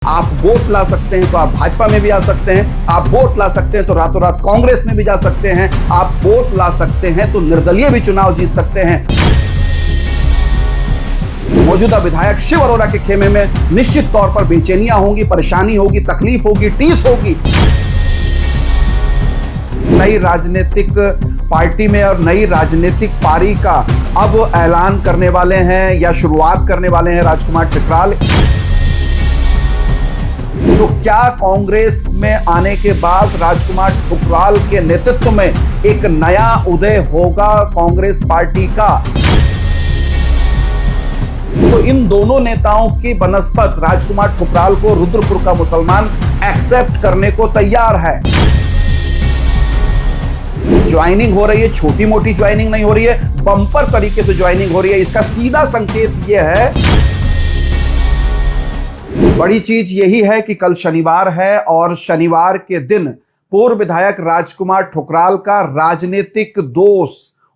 आप वोट ला सकते हैं तो आप भाजपा में भी आ सकते हैं, आप वोट ला सकते हैं तो रातों रात कांग्रेस में भी जा सकते हैं, आप वोट ला सकते हैं तो निर्दलीय भी चुनाव जीत सकते हैं। मौजूदा विधायक शिव अरोड़ा के खेमे में निश्चित तौर पर बेचैनियां होंगी, परेशानी होगी, तकलीफ होगी, टीस होगी। नई राजनीतिक पार्टी में और नई राजनीतिक पारी का अब ऐलान करने वाले हैं या शुरुआत करने वाले हैं राजकुमार ठुकराल। तो क्या कांग्रेस में आने के बाद राजकुमार ठुकराल के नेतृत्व में एक नया उदय होगा कांग्रेस पार्टी का? तो इन दोनों नेताओं की बनस्पत राजकुमार ठुकराल को रुद्रपुर का मुसलमान एक्सेप्ट करने को तैयार है। ज्वाइनिंग हो रही है, छोटी मोटी ज्वाइनिंग नहीं हो रही है, बम्पर तरीके से ज्वाइनिंग हो रही है। इसका सीधा संकेत यह है, बड़ी चीज यही है कि कल शनिवार है और शनिवार के दिन पूर्व विधायक राजकुमार ठुकराल का राजनीतिक दोष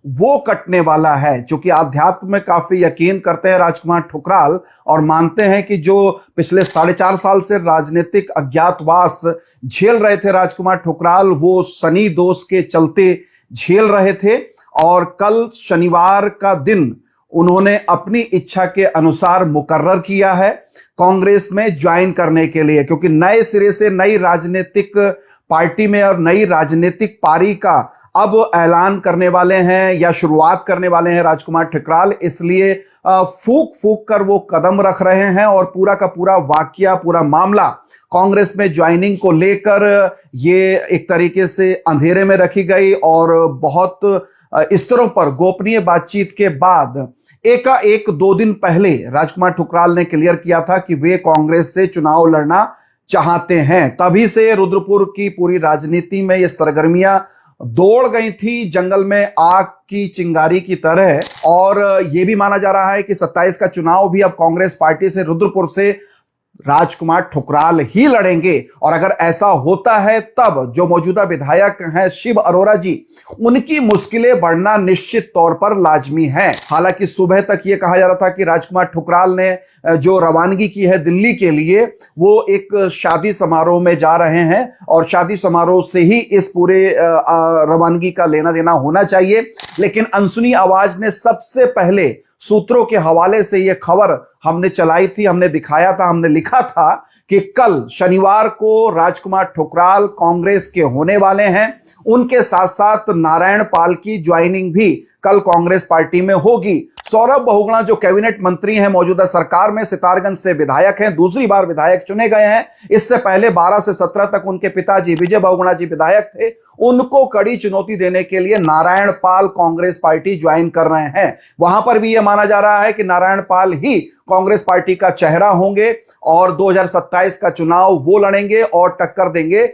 वो कटने वाला है। चूंकि आध्यात्म में काफी यकीन करते हैं राजकुमार ठुकराल और मानते हैं कि जो पिछले 4.5 साल से राजनीतिक अज्ञातवास झेल रहे थे राजकुमार ठुकराल, वो शनि दोष के चलते झेल रहे थे। और कल शनिवार का दिन उन्होंने अपनी इच्छा के अनुसार मुकर्रर किया है कांग्रेस में ज्वाइन करने के लिए, क्योंकि नए सिरे से नई राजनीतिक पार्टी में और नई राजनीतिक पारी का अब ऐलान करने वाले हैं या शुरुआत करने वाले हैं राजकुमार ठुकराल। इसलिए फूक फूक कर वो कदम रख रहे हैं और पूरा का पूरा वाकया, पूरा मामला कांग्रेस में ज्वाइनिंग को लेकर ये एक तरीके से अंधेरे में रखी गई और बहुत स्तरों पर गोपनीय बातचीत के बाद एकाएक 2 दिन पहले राजकुमार ठुकराल ने क्लियर किया था कि वे कांग्रेस से चुनाव लड़ना चाहते हैं। तभी से रुद्रपुर की पूरी राजनीति में ये सरगर्मियां दौड़ गई थी जंगल में आग की चिंगारी की तरह। और यह भी माना जा रहा है कि 27 का चुनाव भी अब कांग्रेस पार्टी से रुद्रपुर से राजकुमार ठुकराल ही लड़ेंगे। और अगर ऐसा होता है तब जो मौजूदा विधायक हैं शिव अरोड़ा जी, उनकी मुश्किलें बढ़ना निश्चित तौर पर लाजमी है। हालांकि सुबह तक यह कहा जा रहा था कि राजकुमार ठुकराल ने जो रवानगी की है दिल्ली के लिए, वो एक शादी समारोह में जा रहे हैं और शादी समारोह से ही इस पूरे रवानगी का लेना देना होना चाहिए। लेकिन अनसुनी आवाज ने सबसे पहले सूत्रों के हवाले से यह खबर हमने चलाई थी, हमने दिखाया था, हमने लिखा था कि कल शनिवार को राजकुमार ठुकराल कांग्रेस के होने वाले हैं। उनके साथ साथ नारायण पाल की ज्वाइनिंग भी कल कांग्रेस पार्टी में होगी। सौरभ बहुगुणा जो कैबिनेट मंत्री हैं मौजूदा सरकार में, सितारगंज से विधायक हैं, दूसरी बार विधायक चुने गए हैं। इससे पहले 12 से 17 तक उनके पिताजी विजय बहुगुणा जी विधायक थे। उनको कड़ी चुनौती देने के लिए नारायण पाल कांग्रेस पार्टी ज्वाइन कर रहे हैं। वहां पर भी यह माना जा रहा है कि नारायण पाल ही कांग्रेस पार्टी का चेहरा होंगे और 2027 का चुनाव वो लड़ेंगे और टक्कर देंगे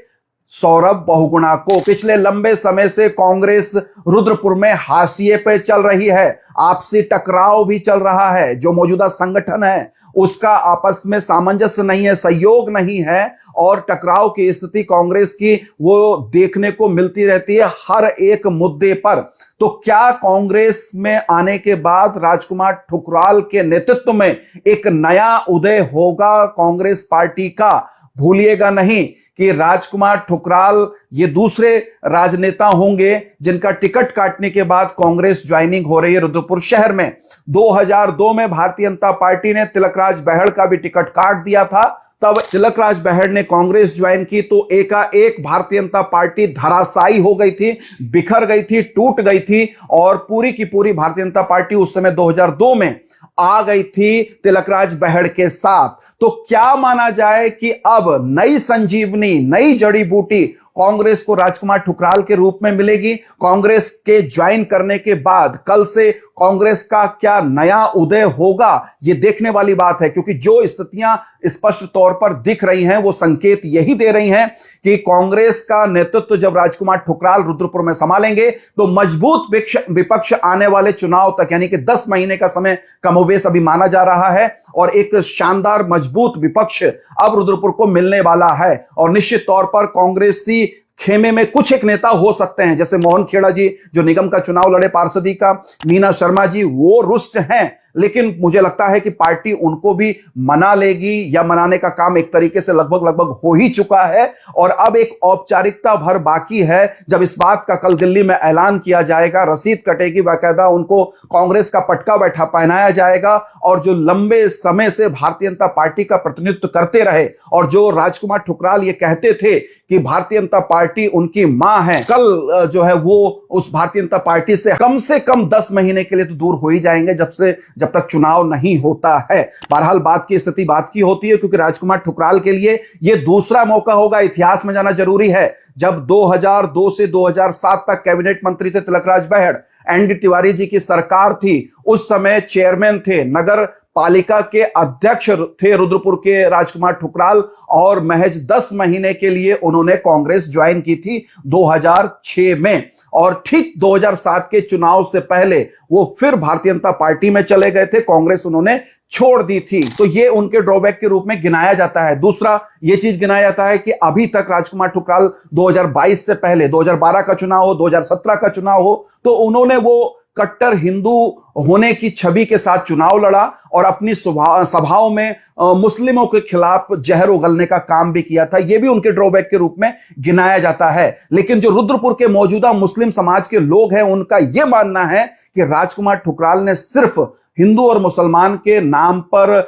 सौरभ बहुगुणा को। पिछले लंबे समय से कांग्रेस रुद्रपुर में हाशिए पे चल रही है, आपसी टकराव भी चल रहा है। जो मौजूदा संगठन है उसका आपस में सामंजस्य नहीं है, सहयोग नहीं है और टकराव की स्थिति कांग्रेस की वो देखने को मिलती रहती है हर एक मुद्दे पर। तो क्या कांग्रेस में आने के बाद राजकुमार ठुकराल के नेतृत्व में एक नया उदय होगा कांग्रेस पार्टी का? भूलिएगा नहीं कि राजकुमार ठुकराल ये दूसरे राजनेता होंगे जिनका टिकट काटने के बाद कांग्रेस ज्वाइनिंग हो रही है रुद्रपुर शहर में। 2002 में भारतीय जनता पार्टी ने तिलकराज बहड़ का भी टिकट काट दिया था। तब तिलकराज बहड़ ने कांग्रेस ज्वाइन की तो एकाएक भारतीय जनता पार्टी धराशायी हो गई थी, बिखर गई थी, टूट गई थी और पूरी की पूरी भारतीय जनता पार्टी उस समय 2002 में आ गई थी तिलकराज बहड़ के साथ। तो क्या माना जाए कि अब नई संजीवनी, नई जड़ी बूटी कांग्रेस को राजकुमार ठुकराल के रूप में मिलेगी? कांग्रेस के ज्वाइन करने के बाद कल से कांग्रेस का क्या नया उदय होगा, ये देखने वाली बात है। क्योंकि जो स्थितियां स्पष्ट तौर पर दिख रही हैं वो संकेत यही दे रही हैं कि कांग्रेस का नेतृत्व जब राजकुमार ठुकराल रुद्रपुर में संभालेंगे तो मजबूत विपक्ष आने वाले चुनाव तक, यानी कि 10 महीने का समय कमोबेश अभी माना जा रहा है और एक शानदार मजबूत विपक्ष अब रुद्रपुर को मिलने वाला है। और निश्चित तौर पर कांग्रेसी खेमे में कुछ एक नेता हो सकते हैं, जैसे मोहन खेड़ा जी जो निगम का चुनाव लड़े पार्षदी का, मीना शर्मा जी वो रुष्ट हैं लेकिन मुझे लगता है कि पार्टी उनको भी मना लेगी या मनाने का काम एक तरीके से लगभग हो ही चुका है और अब एक औपचारिकता भर बाकी है। जब इस बात का कल दिल्ली में ऐलान किया जाएगा, रसीद कटेगी, बाकायदा उनको कांग्रेस का पटका बैठा पहनाया जाएगा और जो लंबे समय से भारतीय जनता पार्टी का प्रतिनिधित्व करते रहे और जो राजकुमार ठुकराल ये कहते थे कि भारतीय जनता पार्टी उनकी मां है, कल जो है वो उस भारतीय जनता पार्टी से कम 10 महीने के लिए तो दूर हो ही जाएंगे जब तक चुनाव नहीं होता है। बहरहाल बात की स्थिति बात की होती है, क्योंकि राजकुमार ठुकराल के लिए यह दूसरा मौका होगा। इतिहास में जाना जरूरी है, जब 2002 से 2007 तक कैबिनेट मंत्री थे तिलकराज बहड़, एनडी तिवारी जी की सरकार थी, उस समय चेयरमैन थे, नगर पालिका के अध्यक्ष थे रुद्रपुर के राजकुमार ठुकराल और महज 10 महीने के लिए उन्होंने कांग्रेस ज्वाइन की थी 2006 में और ठीक 2007 के चुनाव से पहले वो फिर भारतीय जनता पार्टी में चले गए थे, कांग्रेस उन्होंने छोड़ दी थी। तो ये उनके ड्रॉबैक के रूप में गिनाया जाता है। दूसरा ये चीज गिनाया जाता है कि अभी तक राजकुमार ठुकराल 2022 से पहले 2012 का चुनाव हो, 2017 का चुनाव हो, तो उन्होंने वो कट्टर हिंदू होने की छवि के साथ चुनाव लड़ा और अपनी सभाओं में मुस्लिमों के खिलाफ जहर उगलने का काम भी किया था। यह भी उनके ड्रॉबैक के रूप में गिनाया जाता है। लेकिन जो रुद्रपुर के मौजूदा मुस्लिम समाज के लोग हैं, उनका यह मानना है कि राजकुमार ठुकराल ने सिर्फ हिंदू और मुसलमान के नाम पर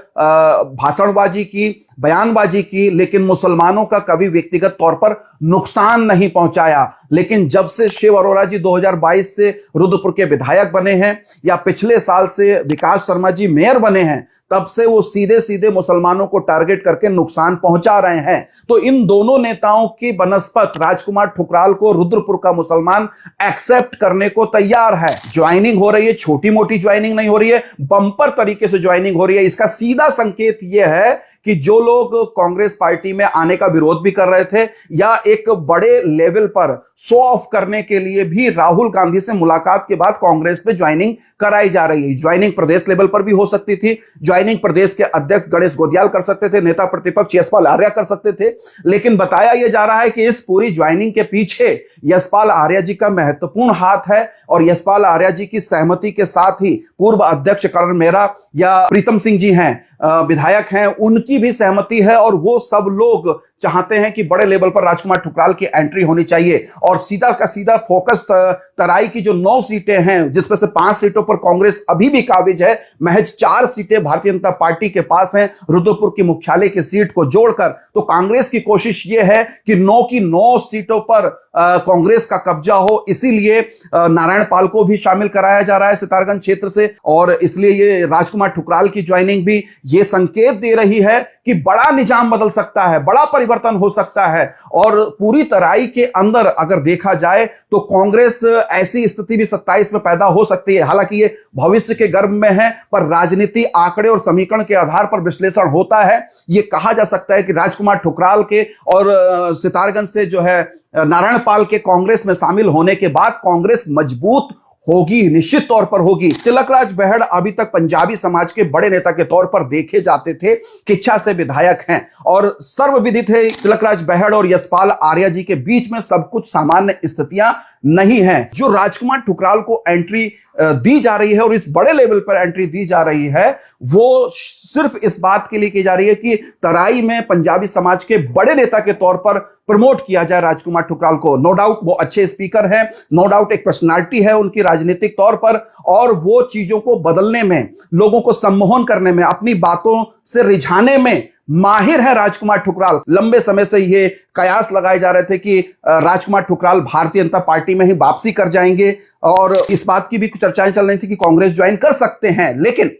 भाषणबाजी की, बयानबाजी की, लेकिन मुसलमानों का कभी व्यक्तिगत तौर पर नुकसान नहीं पहुंचाया। लेकिन जब से शिव अरोड़ा जी 2022 से रुद्रपुर के विधायक बने हैं या पिछले साल से विकास शर्मा जी मेयर बने हैं, तब से वो सीधे सीधे मुसलमानों को टारगेट करके नुकसान पहुंचा रहे हैं। तो इन दोनों नेताओं की बनस्पत राजकुमार ठुकराल को रुद्रपुर का मुसलमान एक्सेप्ट करने को तैयार है। ज्वाइनिंग हो रही है, छोटी मोटी ज्वाइनिंग नहीं हो रही है, बंपर तरीके से ज्वाइनिंग हो रही है। इसका सीधा संकेत यह है कि जो लोग कांग्रेस पार्टी में आने का विरोध भी कर रहे थे या एक बड़े लेवल पर शो ऑफ करने के लिए भी राहुल गांधी से मुलाकात के बाद कांग्रेस में ज्वाइनिंग कराई जा रही है। ज्वाइनिंग प्रदेश लेवल पर भी हो सकती थी, ज्वाइनिंग प्रदेश के अध्यक्ष गणेश गोदियाल कर सकते थे, नेता प्रतिपक्ष यशपाल आर्या कर सकते थे, लेकिन बताया यह जा रहा है कि इस पूरी ज्वाइनिंग के पीछे यशपाल आर्या जी का महत्वपूर्ण हाथ है और यशपाल आर्या जी की सहमति के साथ ही पूर्व अध्यक्ष करण मेहरा या प्रीतम सिंह जी हैं, विधायक हैं, उनकी भी सहमति है और वो सब लोग चाहते हैं कि बड़े लेवल पर राजकुमार ठुकराल की एंट्री होनी चाहिए। और सीधा का सीधा फोकस तराई की जो 9 सीटें हैं, जिसमें से 5 सीटों पर कांग्रेस अभी भी काबिज है, महज 4 सीटें भारतीय जनता पार्टी के पास हैं रुद्रपुर की मुख्यालय की सीट को जोड़कर। तो कांग्रेस की कोशिश यह है कि 9 की 9 सीटों पर कांग्रेस का कब्जा हो, इसीलिए नारायण पाल को भी शामिल कराया जा रहा है सितारगंज क्षेत्र से और इसलिए ये राजकुमार ठुकराल की ज्वाइनिंग भी ये संकेत दे रही है कि बड़ा निजाम बदल सकता है, बड़ा परिवर्तन हो सकता है। और पूरी तराई के अंदर अगर देखा जाए तो कांग्रेस ऐसी स्थिति भी 27 में पैदा हो सकती है। हालांकि ये भविष्य के गर्भ में है, पर राजनीति आंकड़े और समीकरण के आधार पर विश्लेषण होता है। ये कहा जा सकता है कि राजकुमार ठुकराल के और सितारगंज से जो है नारायण पाल के कांग्रेस में शामिल होने के बाद कांग्रेस मजबूत होगी, निश्चित तौर पर होगी। तिलकराज बहड़ अभी तक पंजाबी समाज के बड़े नेता के तौर पर देखे जाते थे, किच्छा से विधायक हैं और सर्वविदित है तिलकराज बहड़ और यशपाल आर्या जी के बीच में सब कुछ सामान्य स्थितियां नहीं है। जो राजकुमार ठुकराल को एंट्री दी जा रही है और इस बड़े लेवल पर एंट्री दी जा रही है, वो सिर्फ इस बात के लिए की जा रही है कि तराई में पंजाबी समाज के बड़े नेता के तौर पर प्रमोट किया जाए राजकुमार ठुकराल को। नो डाउट वो अच्छे स्पीकर हैं, नो डाउट एक पर्सनालिटी है उनकी राजनीतिक तौर पर और वो चीजों को बदलने में, लोगों को सम्मोहन करने में, अपनी बातों से रिझाने में माहिर है राजकुमार ठुकराल। लंबे समय से ये कयास लगाए जा रहे थे कि राजकुमार ठुकराल भारतीय जनता पार्टी में ही वापसी कर जाएंगे और इस बात की भी कुछ चर्चाएं चल रही थी कि कांग्रेस ज्वाइन कर सकते हैं। लेकिन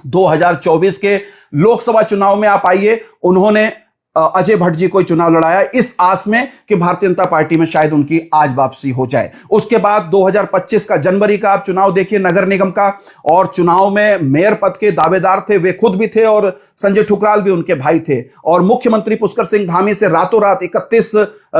2024 के लोकसभा चुनाव में आप आइए, उन्होंने अजय भट्ट जी को चुनाव लड़ाया इस आस में कि भारतीय जनता पार्टी में शायद उनकी आज वापसी हो जाए। उसके बाद 2025 का जनवरी का आप चुनाव देखिए नगर निगम का, और चुनाव में मेयर पद के दावेदार थे, वे खुद भी थे और संजय ठुकराल भी उनके भाई थे। और मुख्यमंत्री पुष्कर सिंह धामी से रातों रात 31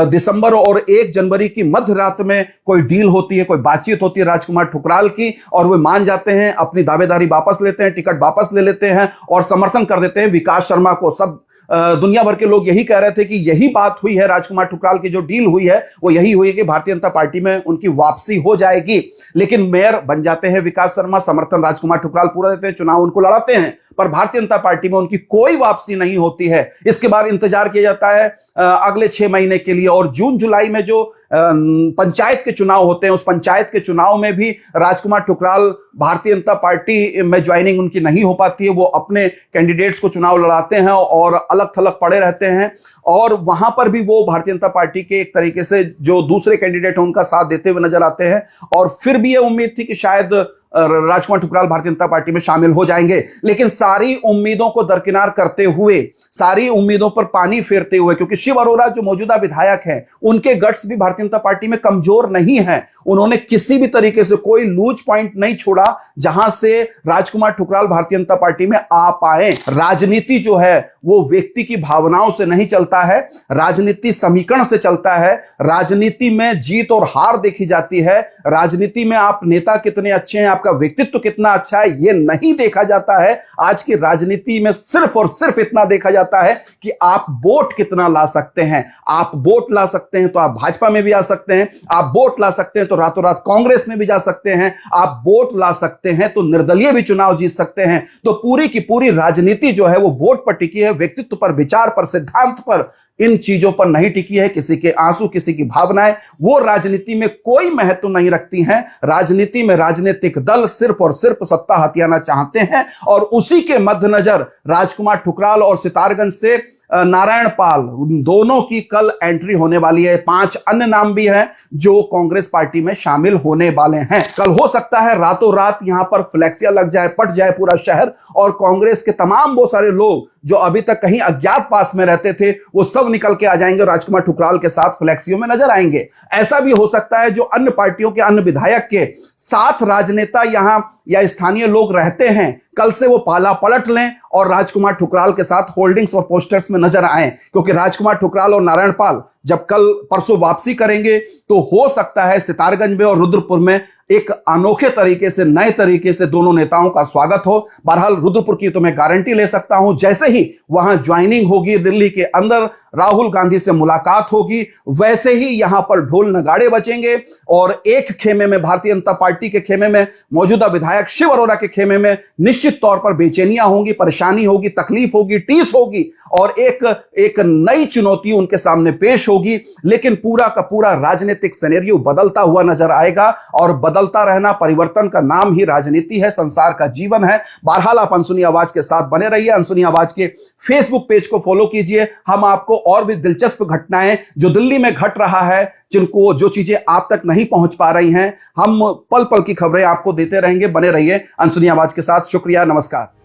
दिसंबर और 1 जनवरी की मध्य रात में कोई डील होती है, कोई बातचीत होती है राजकुमार ठुकराल की, और वे मान जाते हैं, अपनी दावेदारी वापस लेते हैं, टिकट वापस ले लेते हैं और समर्थन कर देते हैं विकास शर्मा को। सब दुनिया भर के लोग यही कह रहे थे कि यही बात हुई है, राजकुमार ठुकराल की जो डील हुई है वो यही हुई है कि भारतीय जनता पार्टी में उनकी वापसी हो जाएगी। लेकिन मेयर बन जाते हैं विकास शर्मा, समर्थन राजकुमार ठुकराल पूरा देते हैं, चुनाव उनको लड़ाते हैं, पर भारतीय जनता पार्टी में उनकी कोई वापसी नहीं होती है। इसके बाद इंतजार किया जाता है अगले 6 महीने के लिए, और जून जुलाई में जो पंचायत के चुनाव होते हैं, उस पंचायत के चुनाव में भी राजकुमार ठुकराल भारतीय जनता पार्टी में ज्वाइनिंग उनकी नहीं हो पाती है। वो अपने कैंडिडेट्स को चुनाव लड़ाते हैं और अलग थलग पड़े रहते हैं, और वहां पर भी वो भारतीय जनता पार्टी के एक तरीके से जो दूसरे कैंडिडेट हैं उनका साथ देते हुए नजर आते हैं। और फिर भी ये उम्मीद थी कि शायद राजकुमार ठुकराल भारतीय जनता पार्टी में शामिल हो जाएंगे, लेकिन सारी उम्मीदों को दरकिनार करते हुए, सारी उम्मीदों पर पानी फेरते हुए, क्योंकि शिव अरोड़ा जो मौजूदा विधायक हैं उनके गट्स भी भारतीय जनता पार्टी में कमजोर नहीं है। उन्होंने किसी भी तरीके से कोई लूज पॉइंट नहीं छोड़ा जहां से राजकुमार ठुकराल भारतीय जनता पार्टी में आ पाए। राजनीति जो है वो व्यक्ति की भावनाओं से नहीं चलता है, राजनीति समीकरण से चलता है। राजनीति में जीत और हार देखी जाती है, राजनीति में आप नेता कितने अच्छे हैं, आपका व्यक्तित्व कितना अच्छा है, यह नहीं देखा जाता है। आज की राजनीति में सिर्फ और सिर्फ इतना देखा जाता है कि आप वोट कितना ला सकते हैं। आप वोट ला सकते हैं तो आप भाजपा में भी आ सकते हैं, आप वोट ला सकते हैं तो रातों रात कांग्रेस में भी जा सकते हैं, आप वोट ला सकते हैं तो निर्दलीय भी चुनाव जीत सकते हैं। तो पूरी की पूरी राजनीति जो है वो वोट पर टिकी है, व्यक्तित्व पर, विचार पर, सिद्धांत पर, इन चीजों पर नहीं टिकी है। किसी के आंसू, किसी की भावनाएं वो राजनीति में कोई महत्व नहीं रखती हैं। राजनीति में राजनीतिक दल सिर्फ और सिर्फ सत्ता हथियाना चाहते हैं, और उसी के मद्देनजर राजकुमार ठुकराल और सितारगंज से नारायण पाल, उन दोनों की कल एंट्री होने वाली है। 5 अन्य नाम भी हैं जो कांग्रेस पार्टी में शामिल होने वाले हैं। कल हो सकता है रातों रात यहां पर फ्लैक्सियां लग जाए, पट जाए पूरा शहर, और कांग्रेस के तमाम वो सारे लोग जो अभी तक कहीं अज्ञात पास में रहते थे वो सब निकल के आ जाएंगे और राजकुमार ठुकराल के साथ फ्लैक्सियों में नजर आएंगे। ऐसा भी हो सकता है जो अन्य पार्टियों के अन्य विधायक के साथ राजनेता यहां या स्थानीय लोग रहते हैं, कल से वो पाला पलट लें और राजकुमार ठुकराल के साथ होल्डिंग्स और पोस्टर्स में नजर आए। क्योंकि राजकुमार ठुकराल और नारायण पाल जब कल परसों वापसी करेंगे तो हो सकता है सितारगंज में और रुद्रपुर में एक अनोखे तरीके से, नए तरीके से दोनों नेताओं का स्वागत हो। बहरहाल रुद्रपुर की तो मैं गारंटी ले सकता हूं, जैसे ही वहां ज्वाइनिंग होगी, दिल्ली के अंदर राहुल गांधी से मुलाकात होगी, वैसे ही यहां पर ढोल नगाड़े बजेंगे और एक खेमे में, भारतीय जनता पार्टी के खेमे में, मौजूदा विधायक शिव अरोड़ा के खेमे में निश्चित तौर पर बेचैनियां होंगी, परेशानी होगी, तकलीफ होगी, टीस होगी, और एक नई चुनौती उनके सामने पेश होगी। लेकिन पूरा का पूरा राजनीतिक सिनेरियो बदलता हुआ नजर आएगा, और बदलता रहना, परिवर्तन का नाम ही राजनीति है, संसार का जीवन है। बहरहाल आप अनसुनी आवाज के साथ बने रहिए, अनसुनी आवाज के फेसबुक पेज को फॉलो कीजिए। हम आपको और भी दिलचस्प घटनाएं जो दिल्ली में घट रहा है, जिनको जो चीजें आप तक नहीं पहुंच पा रही हैं, हम पल पल की खबरें आपको देते रहेंगे। बने रहिए अनसुनी आवाज के साथ। शुक्रिया, नमस्कार।